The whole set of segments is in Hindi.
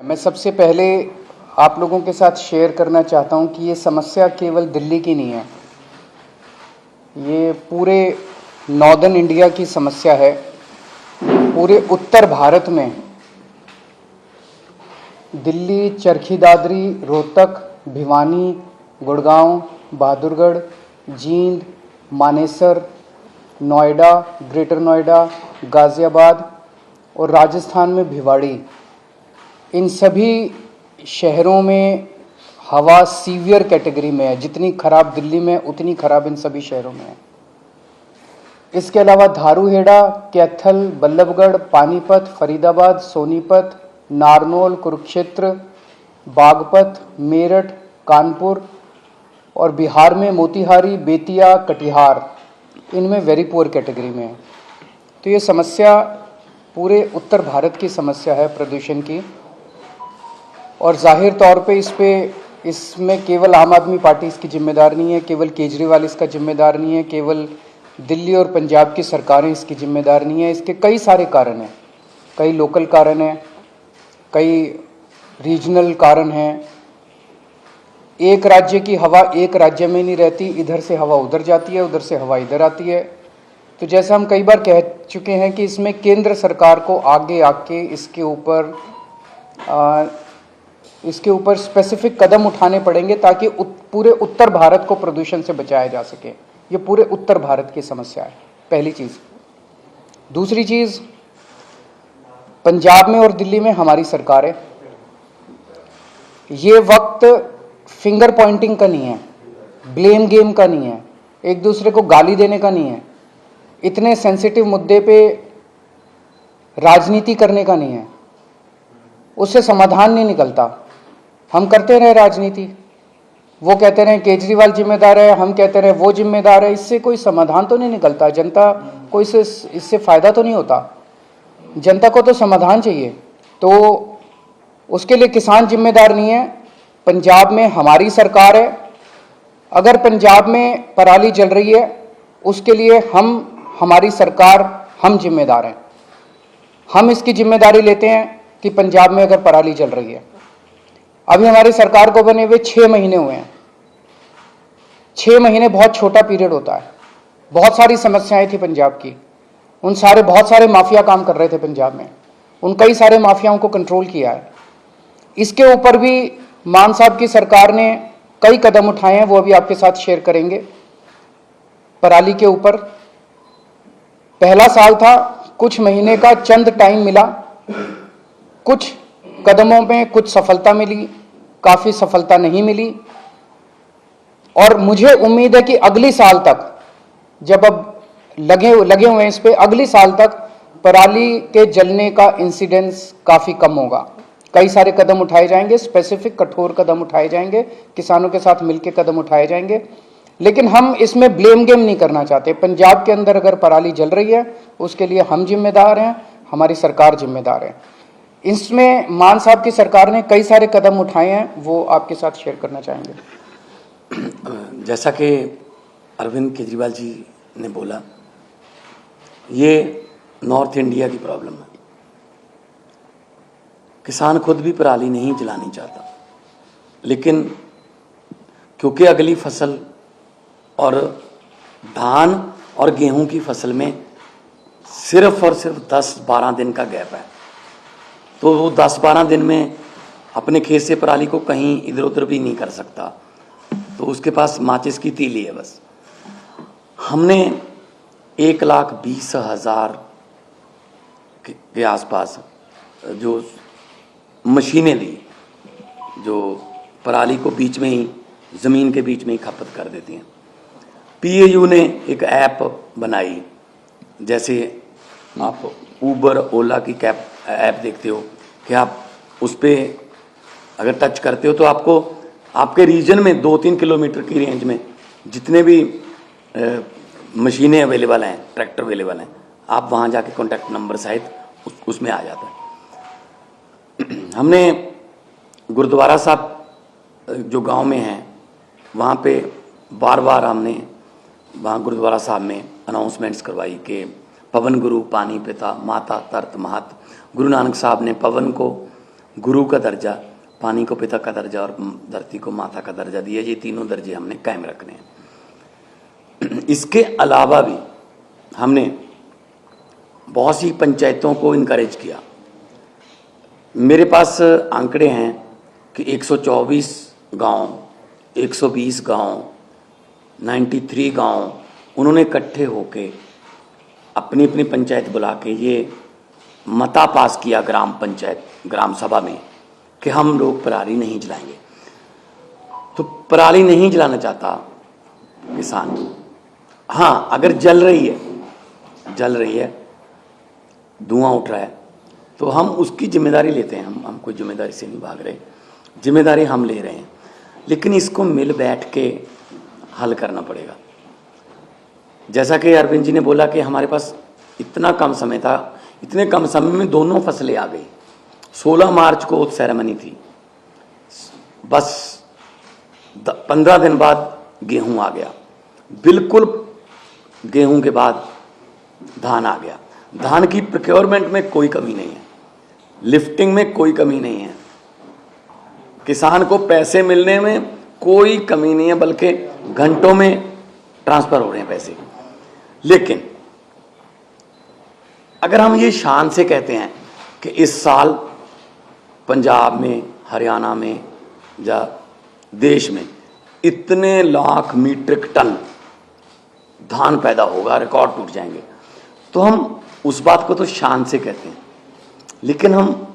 मैं सबसे पहले आप लोगों के साथ शेयर करना चाहता हूं कि ये समस्या केवल दिल्ली की नहीं है, ये पूरे नॉर्दर्न इंडिया की समस्या है। पूरे उत्तर भारत में दिल्ली, चरखी दादरी, रोहतक, भिवानी, गुड़गांव, बहादुरगढ़, जींद, मानेसर, नोएडा, ग्रेटर नोएडा, गाज़ियाबाद और राजस्थान में भिवाड़ी, इन सभी शहरों में हवा सीवियर कैटेगरी में है। जितनी खराब दिल्ली में उतनी खराब इन सभी शहरों में है। इसके अलावा धारूहेड़ा, कैथल, बल्लभगढ़, पानीपत, फरीदाबाद, सोनीपत, नारनौल, कुरुक्षेत्र, बागपत, मेरठ, कानपुर और बिहार में मोतिहारी, बेतिया, कटिहार, इनमें वेरी पुअर कैटेगरी में है। तो ये समस्या पूरे उत्तर भारत की समस्या है प्रदूषण की, और जाहिर तौर पे इसमें केवल आम आदमी पार्टी इसकी जिम्मेदार नहीं है, केवल केजरीवाल इसका जिम्मेदार नहीं है, केवल दिल्ली और पंजाब की सरकारें इसकी जिम्मेदार नहीं है। इसके कई सारे कारण हैं, कई लोकल कारण हैं, कई रीजनल कारण हैं। एक राज्य की हवा एक राज्य में नहीं रहती, इधर से हवा उधर जाती है, उधर से हवा इधर आती है। तो जैसा हम कई बार कह चुके हैं कि इसमें केंद्र सरकार को आगे आके इसके ऊपर स्पेसिफिक कदम उठाने पड़ेंगे ताकि पूरे उत्तर भारत को प्रदूषण से बचाया जा सके। ये पूरे उत्तर भारत की समस्या है, पहली चीज़। दूसरी चीज़, पंजाब में और दिल्ली में हमारी सरकार है। ये वक्त फिंगर पॉइंटिंग का नहीं है, ब्लेम गेम का नहीं है, एक दूसरे को गाली देने का नहीं है, इतने सेंसिटिव मुद्दे पे राजनीति करने का नहीं है। उससे समाधान नहीं निकलता। हम करते रहे राजनीति, वो कहते रहे केजरीवाल जिम्मेदार है, हम कहते रहे वो जिम्मेदार है, इससे कोई समाधान तो नहीं निकलता। जनता को इससे फायदा तो नहीं होता। जनता को तो समाधान चाहिए। तो उसके लिए किसान जिम्मेदार नहीं है। पंजाब में हमारी सरकार है। अगर पंजाब में पराली जल रही है उसके लिए हमारी सरकार, हम जिम्मेदार हैं। हम इसकी जिम्मेदारी लेते हैं कि पंजाब में अगर पराली जल रही है। अभी हमारी सरकार को बने हुए 6 महीने हुए हैं। 6 महीने बहुत छोटा पीरियड होता है। बहुत सारी समस्याएं थी पंजाब की, बहुत सारे माफिया काम कर रहे थे पंजाब में, उन कई सारे माफियाओं को कंट्रोल किया है। इसके ऊपर भी मान साहब की सरकार ने कई कदम उठाए हैं, वो अभी आपके साथ शेयर करेंगे। पराली के ऊपर पहला साल था, कुछ महीने का चंद टाइम मिला, कुछ कदमों में कुछ सफलता मिली, काफी सफलता नहीं मिली। और मुझे उम्मीद है कि अगली साल तक, जब अब लगे हुए हैं इस पे, अगली साल तक पराली के जलने का इंसिडेंस काफी कम होगा। कई सारे कदम उठाए जाएंगे, स्पेसिफिक कठोर कदम उठाए जाएंगे, किसानों के साथ मिलकर कदम उठाए जाएंगे। लेकिन हम इसमें ब्लेम गेम नहीं करना चाहते। पंजाब के अंदर अगर पराली जल रही है उसके लिए हम जिम्मेदार हैं, हमारी सरकार जिम्मेदार है। इसमें मान साहब की सरकार ने कई सारे कदम उठाए हैं, वो आपके साथ शेयर करना चाहेंगे। जैसा कि अरविंद केजरीवाल जी ने बोला, ये नॉर्थ इंडिया की प्रॉब्लम है। किसान खुद भी पराली नहीं जलानी चाहता, लेकिन क्योंकि अगली फसल और धान और गेहूं की फसल में सिर्फ और सिर्फ 10-12 दिन का गैप है, तो वो 10-12 दिन में अपने खेत से पराली को कहीं इधर उधर भी नहीं कर सकता, तो उसके पास माचिस की तीली है बस। हमने 1,20,000 के आसपास जो मशीनें दी, जो पराली को बीच में ही, ज़मीन के बीच में ही खपत कर देती हैं। पीएयू ने एक ऐप बनाई, जैसे आप उबर ओला की कैब ऐप देखते हो कि आप उस पर अगर टच करते हो तो आपको आपके रीजन में 2-3 किलोमीटर की रेंज में जितने भी मशीनें अवेलेबल हैं, ट्रैक्टर अवेलेबल हैं, आप वहाँ जाके कॉन्टैक्ट नंबर सहित उसमें आ जाता है। हमने गुरुद्वारा साहब जो गांव में हैं वहाँ पे बार बार हमने वहाँ गुरुद्वारा साहब में अनाउंसमेंट्स करवाई कि पवन गुरु पानी पिता माता तरत महत। गुरु नानक साहब ने पवन को गुरु का दर्जा, पानी को पिता का दर्जा और धरती को माता का दर्जा दिया। ये तीनों दर्जे हमने कायम रखने हैं। इसके अलावा भी हमने बहुत सी पंचायतों को इनकरेज किया। मेरे पास आंकड़े हैं कि 124 गांव, 120 गांव, 93 गांव उन्होंने इकट्ठे होके अपनी अपनी पंचायत बुला के ये मता पास किया ग्राम पंचायत, ग्राम सभा में, कि हम लोग पराली नहीं जलाएंगे। तो पराली नहीं जलाना चाहता किसान, हाँ अगर जल रही है, धुआं उठ रहा है, तो हम उसकी जिम्मेदारी लेते हैं। हम कोई जिम्मेदारी से नहीं भाग रहे, जिम्मेदारी हम ले रहे हैं, लेकिन इसको मिल बैठ के हल करना पड़ेगा। जैसा कि अरविंद जी ने बोला कि हमारे पास इतना कम समय था, इतने कम समय में दोनों फसलें आ गई। 16 मार्च को सेरेमनी थी, बस 15 दिन बाद गेहूं आ गया, बिल्कुल गेहूं के बाद धान आ गया। धान की प्रोक्योरमेंट में कोई कमी नहीं है, लिफ्टिंग में कोई कमी नहीं है, किसान को पैसे मिलने में कोई कमी नहीं है, बल्कि घंटों में ट्रांसफर हो रहे हैं पैसे। लेकिन अगर हम ये शान से कहते हैं कि इस साल पंजाब में, हरियाणा में या देश में इतने लाख मीट्रिक टन धान पैदा होगा, रिकॉर्ड टूट जाएंगे, तो हम उस बात को तो शान से कहते हैं। लेकिन हम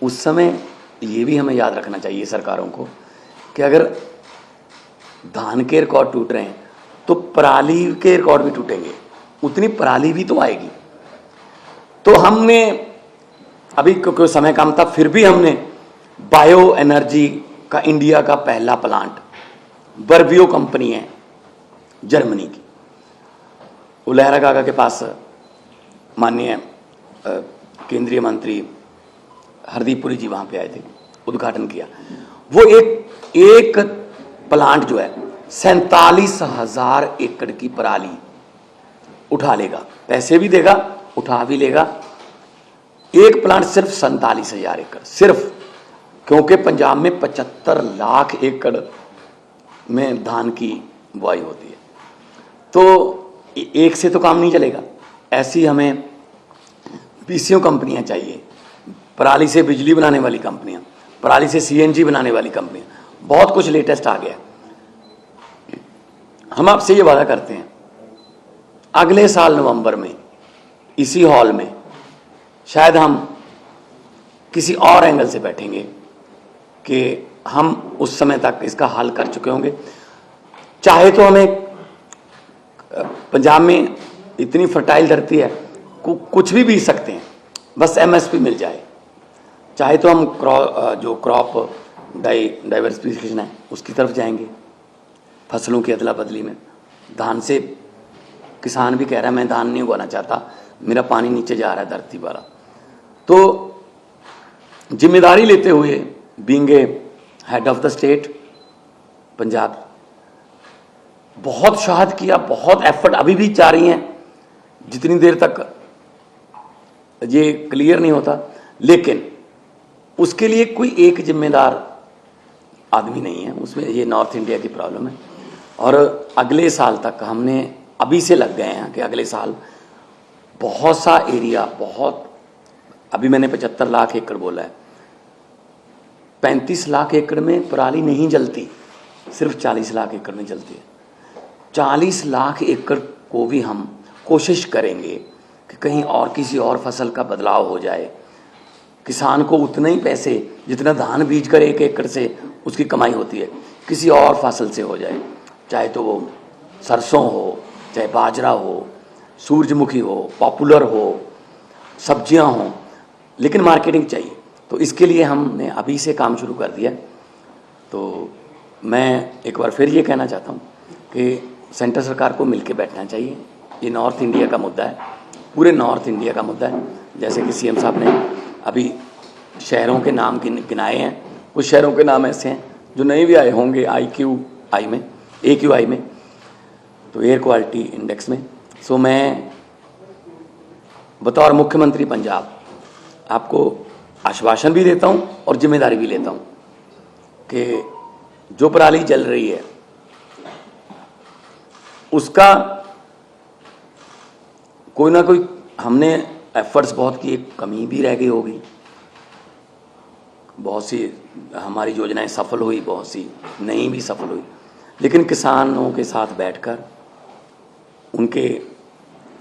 उस समय ये भी हमें याद रखना चाहिए सरकारों को कि अगर धान के रिकॉर्ड टूट रहे हैं तो पराली के रिकॉर्ड भी टूटेंगे, उतनी पराली भी तो आएगी। तो हमने अभी क्योंकि समय कम था, फिर भी हमने बायो एनर्जी का इंडिया का पहला प्लांट, बर्बियो कंपनी है जर्मनी की, उलहरा काका के पास माननीय केंद्रीय मंत्री हरदीप पुरी जी वहाँ पे आए थे, उद्घाटन किया। वो एक प्लांट जो है 47,000 एकड़ की पराली उठा लेगा, पैसे भी देगा, उठा भी लेगा। एक प्लांट सिर्फ 47,000 एकड़, सिर्फ, क्योंकि पंजाब में 75 लाख एकड़ में धान की बुआई होती है। तो एक से तो काम नहीं चलेगा, ऐसी हमें पीसीओ कंपनियां चाहिए, पराली से बिजली बनाने वाली कंपनियां, पराली से सीएनजी बनाने वाली कंपनियां, बहुत कुछ लेटेस्ट आ गया। हम आपसे ये वादा करते हैं अगले साल नवंबर में इसी हॉल में शायद हम किसी और एंगल से बैठेंगे कि हम उस समय तक इसका हल कर चुके होंगे। चाहे तो हमें, पंजाब में इतनी फर्टाइल धरती है, कुछ भी बीज सकते हैं, बस एमएसपी मिल जाए। चाहे तो हम जो क्रॉप डाइवर्सिफिकेशन है उसकी तरफ जाएंगे, फसलों की अदला बदली में। धान से किसान भी कह रहा है मैं धान नहीं उगाना चाहता, मेरा पानी नीचे जा रहा है धरती वाला। तो जिम्मेदारी लेते हुए, being a head of the state Punjab, बहुत शहाद किया, बहुत एफर्ट अभी भी जारी हैं, जितनी देर तक ये क्लियर नहीं होता। लेकिन उसके लिए कोई एक जिम्मेदार आदमी नहीं है, उसमें ये नॉर्थ इंडिया की प्रॉब्लम है। और अगले साल तक हमने अभी से लग गए हैं कि अगले साल बहुत सा एरिया, बहुत, अभी मैंने 75 लाख एकड़ बोला है, 35 लाख एकड़ में पराली नहीं जलती, सिर्फ 40 लाख एकड़ में जलती है। 40 लाख एकड़ को भी हम कोशिश करेंगे कि कहीं और किसी और फसल का बदलाव हो जाए, किसान को उतने ही पैसे जितना धान बीज कर 1 एकड़ से उसकी कमाई होती है किसी और फसल से हो जाए, चाहे तो वो सरसों हो, चाहे बाजरा हो, सूरजमुखी हो, पॉपुलर हो, सब्जियां हो, लेकिन मार्केटिंग चाहिए। तो इसके लिए हमने अभी से काम शुरू कर दिया। तो मैं एक बार फिर ये कहना चाहता हूँ कि सेंटर सरकार को मिलकर बैठना चाहिए। ये नॉर्थ इंडिया का मुद्दा है, पूरे नॉर्थ इंडिया का मुद्दा है। जैसे कि सीएम साहब ने अभी शहरों के नाम गिनाए हैं, कुछ शहरों के नाम ऐसे हैं जो नहीं भी आए होंगे AQI में, तो एयर क्वालिटी इंडेक्स में। सो मैं बतौर मुख्यमंत्री पंजाब आपको आश्वासन भी देता हूं और जिम्मेदारी भी लेता हूं कि जो पराली जल रही है उसका कोई ना कोई हमने एफर्ट्स बहुत किए, कमी भी रह गई होगी, बहुत सी हमारी योजनाएं सफल हुई, बहुत सी नहीं भी सफल हुई, लेकिन किसानों के साथ बैठकर, उनके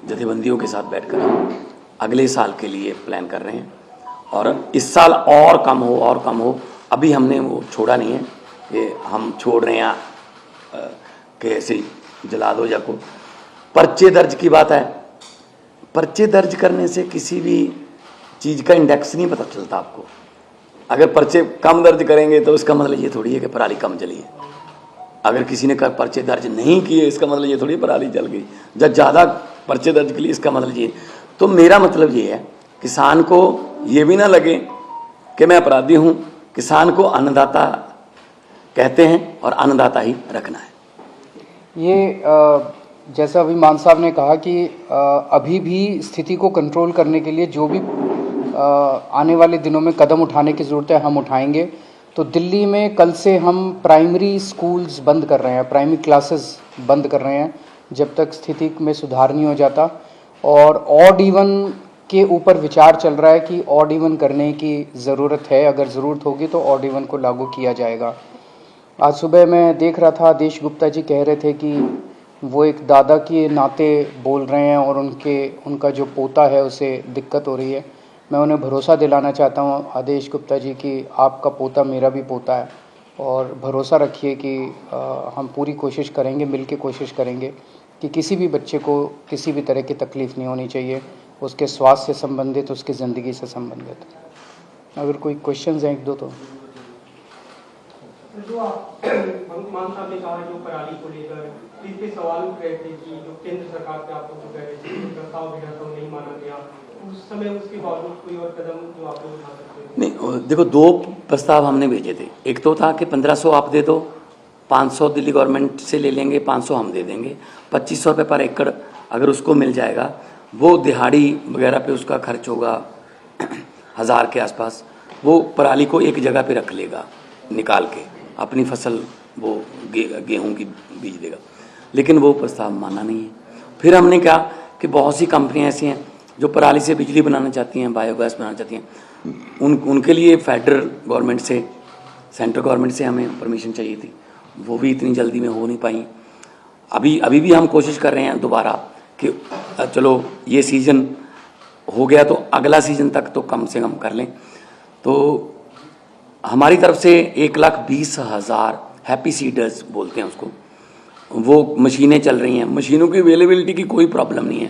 जथेबंदियों के साथ बैठकर हम अगले साल के लिए प्लान कर रहे हैं और इस साल और कम हो। अभी हमने वो छोड़ा नहीं है कि हम छोड़ रहे हैं कि ऐसे ही जला दो या को। पर्चे दर्ज की बात है, पर्चे दर्ज करने से किसी भी चीज़ का इंडेक्स नहीं पता चलता आपको। अगर पर्चे कम दर्ज करेंगे तो इसका मतलब ये थोड़ी है कि पराली कम जली है। अगर किसी ने पर्चे दर्ज नहीं किए इसका मतलब ये थोड़ी पराली जल गई। जब ज़्यादा पर्चे दर्ज के लिए इसका मतलब ये। तो मेरा मतलब ये है किसान को ये भी ना लगे कि मैं अपराधी हूँ। किसान को अन्नदाता कहते हैं और अन्नदाता ही रखना है। ये जैसा अभी मान साहब ने कहा कि अभी भी स्थिति को कंट्रोल करने के लिए जो भी आने वाले दिनों में कदम उठाने की ज़रूरत है हम उठाएंगे। तो दिल्ली में कल से हम प्राइमरी स्कूल्स बंद कर रहे हैं, प्राइमरी क्लासेस बंद कर रहे हैं जब तक स्थिति में सुधार नहीं हो जाता। और ऑड इवन के ऊपर विचार चल रहा है कि ऑड इवन करने की ज़रूरत है, अगर ज़रूरत होगी तो ऑड इवन को लागू किया जाएगा। आज सुबह मैं देख रहा था आदेश गुप्ता जी कह रहे थे कि वो एक दादा के नाते बोल रहे हैं और उनका जो पोता है उसे दिक्कत हो रही है। मैं उन्हें भरोसा दिलाना चाहता हूँ आदेश गुप्ता जी कि आपका पोता मेरा भी पोता है और भरोसा रखिए कि हम पूरी कोशिश करेंगे, मिल के कोशिश करेंगे कि किसी भी बच्चे को किसी भी तरह की तकलीफ़ नहीं होनी चाहिए, उसके स्वास्थ्य से संबंधित, उसकी ज़िंदगी से संबंधित। अगर कोई क्वेश्चंस हैं एक दो तो। जो आप मान साहब ने कहा जो पराली को लेकर इस पे सवाल उठ रहे थे कि जो केंद्र सरकार पे आप लोग को कह रहे थे कि प्रस्ताव भेजा था नहीं माना गया, उस समय उसके बावजूद कोई और कदम जो आप लोग उठा सकते हैं? नहीं, देखो दो प्रस्ताव हमने भेजे थे। एक तो था कि 1500 आप दे दो, 500 दिल्ली गवर्नमेंट से ले लेंगे, 500 हम दे देंगे, 2500 रुपये पर एकड़ अगर उसको मिल जाएगा, वो दिहाड़ी वगैरह पे उसका खर्च होगा 1000 के आसपास। वो पराली को एक जगह पे रख लेगा, निकाल के अपनी फसल वो गेहूं की बीज देगा। लेकिन वो प्रस्ताव माना नहीं है। फिर हमने कहा कि बहुत सी कंपनियां ऐसी हैं जो पराली से बिजली बनाना चाहती हैं, बायोगैस बनाना चाहती हैं, उनके लिए फेडरल गवर्नमेंट से, सेंट्रल गवर्नमेंट से हमें परमिशन चाहिए थी। वो भी इतनी जल्दी में हो नहीं पाई। अभी भी हम कोशिश कर रहे हैं दोबारा कि चलो ये सीज़न हो गया तो अगला सीज़न तक तो कम से कम कर लें। तो हमारी तरफ से 1,20,000 हैप्पी सीडर्स बोलते हैं उसको, वो मशीनें चल रही हैं। मशीनों की अवेलेबिलिटी की कोई प्रॉब्लम नहीं है।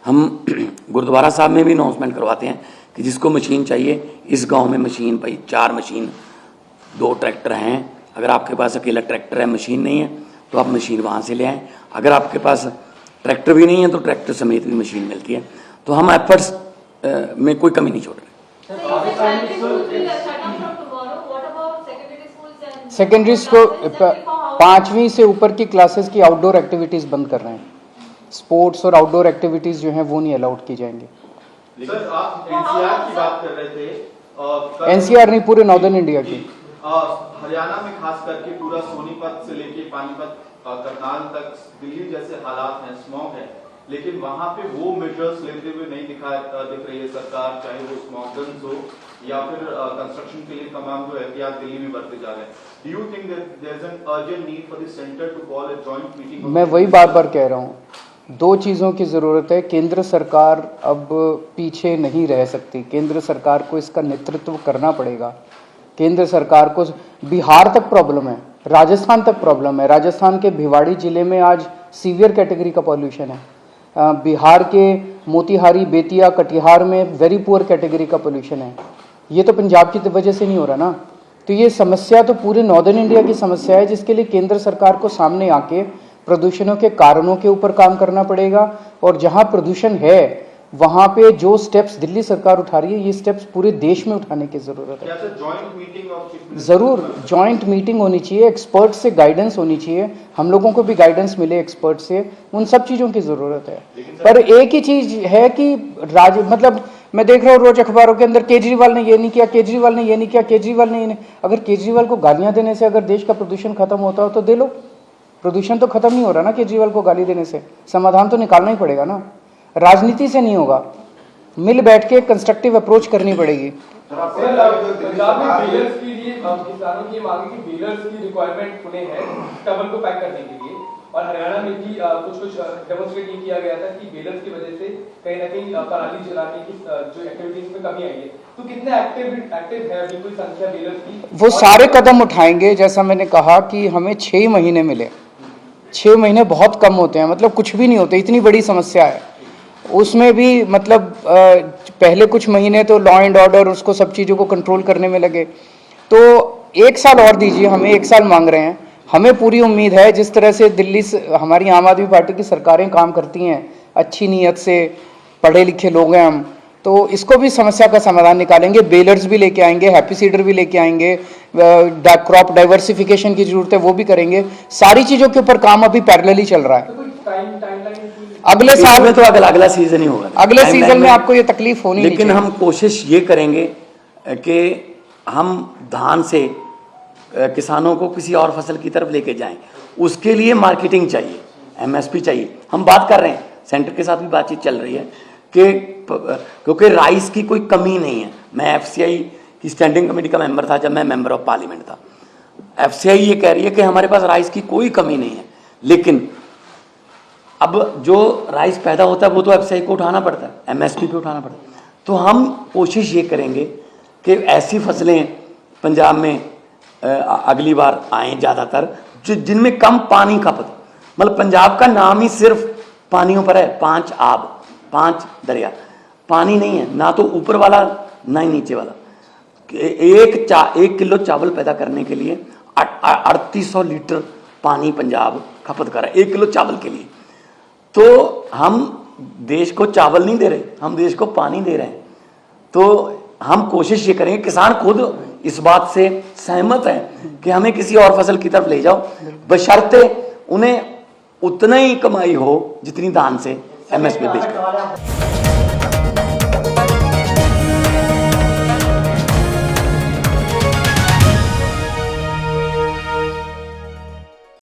हम गुरुद्वारा साहब में भी अनाउंसमेंट करवाते हैं कि जिसको मशीन चाहिए इस गांव में मशीन, भाई 4 मशीन, 2 ट्रैक्टर हैं। अगर आपके पास अकेला ट्रैक्टर है, मशीन नहीं है, तो आप मशीन वहाँ से ले आएँ। अगर आपके पास ट्रैक्टर भी नहीं है तो ट्रैक्टर समेत भी मशीन मिलती है। तो हम एफर्ट्स में कोई कमी नहीं छोड़ रहे। सेकेंडरी स्कूल 5वीं से ऊपर की क्लासेस की आउटडोर एक्टिविटीज़ बंद कर रहे हैं। स्पोर्ट्स और आउटडोर एक्टिविटीज़ जो हैं वो नहीं अलाउड की जाएंगी। सर आप एनसीआर की बात कर रहे थे। एनसीआर नहीं, पूरे नॉर्दर्न इंडिया की। हरियाणा में खास करके पूरा सोनीपत से लेके पानीपत, करनाल तक दिल्ली जैसे हालात हैं, स्मॉग है, लेकिन वहां पे वो मेजर्स लेते हुए नहीं दिख रही है सरकार, चाहे वो स्मॉग गन्स हो या फिर कंस्ट्रक्शन के लिए तमाम जो एहतियात दिल्ली में बरते जा रहे हैं। Do you think that there is an urgent need for the centre to call a joint meeting? मैं वही बार कह रहा हूँ, 2 चीज़ों की ज़रूरत है। केंद्र सरकार अब पीछे नहीं रह सकती, केंद्र सरकार को इसका नेतृत्व करना पड़ेगा। केंद्र सरकार को बिहार तक प्रॉब्लम है, राजस्थान तक प्रॉब्लम है। राजस्थान के भिवाड़ी ज़िले में आज सीवियर कैटेगरी का पॉल्यूशन है। बिहार के मोतिहारी, बेतिया, कटिहार में वेरी पुअर कैटेगरी का पोल्यूशन है। ये तो पंजाब की वजह से नहीं हो रहा ना। तो ये समस्या तो पूरे नॉर्दर्न इंडिया की समस्या है, जिसके लिए केंद्र सरकार को सामने आके प्रदूषणों के कारणों के ऊपर काम करना पड़ेगा। और जहां प्रदूषण है वहां पे जो स्टेप्स दिल्ली सरकार उठा रही है, ये स्टेप्स पूरे देश में उठाने की जरूरत है। जरूर जॉइंट मीटिंग होनी चाहिए, एक्सपर्ट से गाइडेंस होनी चाहिए, हम लोगों को भी गाइडेंस मिले एक्सपर्ट से, उन सब चीज़ों की ज़रूरत है। पर एक ही चीज़ है कि मतलब मैं देख रहा हूँ रोज अखबारों के अंदर केजरीवाल ने ये नहीं किया, केजरीवाल ने ये नहीं किया, केजरीवाल ने ये नहीं। अगर केजरीवाल को गालियां देने से अगर देश का प्रदूषण खत्म होता हो तो दे लो। प्रदूषण तो खत्म नहीं हो रहा ना केजरीवाल को गाली देने से, समाधान तो निकालना ही पड़ेगा ना, राजनीति से नहीं होगा, मिल बैठ के कंस्ट्रक्टिव अप्रोच करनी पड़ेगी। पंजाब में बेलर्स के लिए किसानों की मांग है कि बेलर्स की रिक्वायरमेंट उन्हें है स्टबल को पैक करने के लिए, और हरियाणा में भी कुछ डेमोन्स्ट्रेट ये किया गया था कि बेलर्स की वजह से कहीं ना कहीं पराली जलाने की जो एक्टिविटीज में कमी आई है। तो कितने एक्टिव है अभी कोई संख्या बेलर्स की? वो सारे कदम उठाएंगे, जैसा मैंने कहा कि हमें 6 महीने मिले, 6 महीने बहुत कम होते हैं, मतलब कुछ भी नहीं होते, इतनी बड़ी समस्या है। उसमें भी मतलब पहले कुछ महीने तो लॉ एंड ऑर्डर उसको सब चीज़ों को कंट्रोल करने में लगे, तो 1 साल और दीजिए, हमें 1 साल मांग रहे हैं। हमें पूरी उम्मीद है जिस तरह से दिल्ली से हमारी आम आदमी पार्टी की सरकारें काम करती हैं, अच्छी नीयत से, पढ़े लिखे लोग हैं हम, तो इसको भी समस्या का समाधान निकालेंगे। बेलर्स भी लेके आएंगे, हैप्पी सीडर भी लेके आएंगे, क्रॉप डाइवर्सिफिकेशन की जरूरत है वो भी करेंगे। सारी चीज़ों के ऊपर काम अभी पैरेलली चल रहा है। अगले साल में तो अगला सीजन ही होगा, अगले सीजन में आपको ये तकलीफ होनी, लेकिन हम कोशिश ये करेंगे कि हम धान से किसानों को किसी और फसल की तरफ लेके जाएं। उसके लिए मार्केटिंग चाहिए, एमएसपी चाहिए। हम बात कर रहे हैं, सेंटर के साथ भी बातचीत चल रही है कि क्योंकि राइस की कोई कमी नहीं है। मैं एफसीआई की स्टैंडिंग कमेटी का मेंबर था जब मैं मेंबर ऑफ पार्लियामेंट था। एफसीआई ये कह रही है कि हमारे पास राइस की कोई कमी नहीं है, लेकिन अब जो राइस पैदा होता है वो तो एफसीआई को उठाना पड़ता है, एमएसपी पे उठाना पड़ता है। तो हम कोशिश ये करेंगे कि ऐसी फसलें पंजाब में अगली बार आएँ ज़्यादातर जिनमें कम पानी खपत, मतलब पंजाब का नाम ही सिर्फ पानियों पर है, 5 आब, 5 दरिया, पानी नहीं है, ना तो ऊपर वाला ना ही नीचे वाला। 1 किलो चावल पैदा करने के लिए 3800 लीटर पानी पंजाब खपत कर रहा है 1 किलो चावल के लिए। तो हम देश को चावल नहीं दे रहे, हम देश को पानी दे रहे हैं। तो हम कोशिश ये करेंगे, किसान खुद इस बात से सहमत है कि हमें किसी और फसल की तरफ ले जाओ, बशर्ते उन्हें उतना ही कमाई हो जितनी धान से एमएसपी बेच कर।